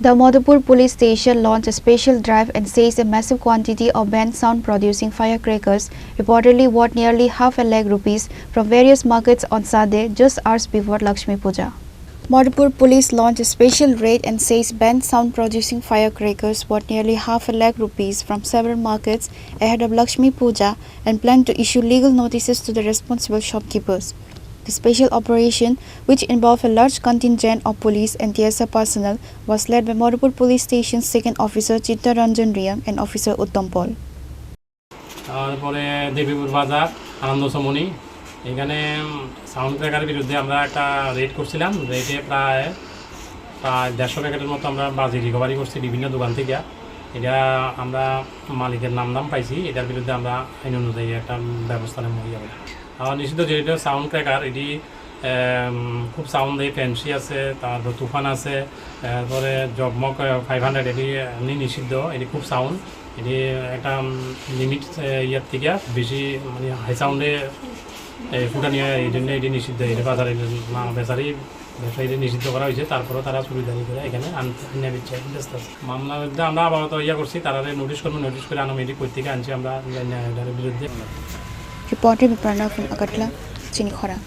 The Madhupur Police Station launched a special drive and seized a massive quantity of banned sound-producing firecrackers, reportedly worth nearly half a lakh rupees, from various markets on Saturday, just hours before Lakshmi Puja. Madhupur Police launched a special raid and seized banned sound-producing firecrackers worth nearly half a lakh rupees from several markets ahead of Lakshmi Puja and planned to issue legal notices to the responsible shopkeepers. The special operation, which involved a large contingent of police and TSA personnel, was led by Madhupur Police Station's second officer Chitta Ranjan Riyam and officer Uttam Paul. তারপরে দেবীপুর বাজার আনন্দ সমনি এখানে sound ক্র্যাকারের বিরুদ্ধে আমরা একটা red করছিলাম। রেডে প্রায় 150 প্যাকেটের মতো আমরা বাজি রিকভারি করছি বিভিন্ন দোকান থেকে। এটা আমরা মালিকের নাম পাইছি। এটার বিরুদ্ধে আমরা আইন অনুযায়ী একটা ব্যবস্থা নেব। নিষিদ্ধ যেটা সাউন্ড ক্র্যাকার এটি খুব সাউন্ড দেয়, ফ্যান্সি আছে, তারপর তুফান আছে, তারপরে জগমগ 500 এটি নিষিদ্ধ। এটি খুব সাউন্ড, এটি একটা লিমিট ইয়ার থেকে বেশি মানে হাই সাউন্ডে ফুটা নিয়ে এই জন্য এটি নিষিদ্ধ। এটি বাজারে ব্যবসায়ীদের নিষিদ্ধ করা হয়েছে। তারপরেও তারা চুরিদারি করে এখানে আনতে দিচ্ছে। মামলার মধ্যে আমরা আপাতত করছি, তারা নোটিশ করবো, নোটিশ করে আনুমেটিক কই থেকে আনছি আমরা এটার বিরুদ্ধে। Reported by Pranav from Agatla, Chini, Khorang.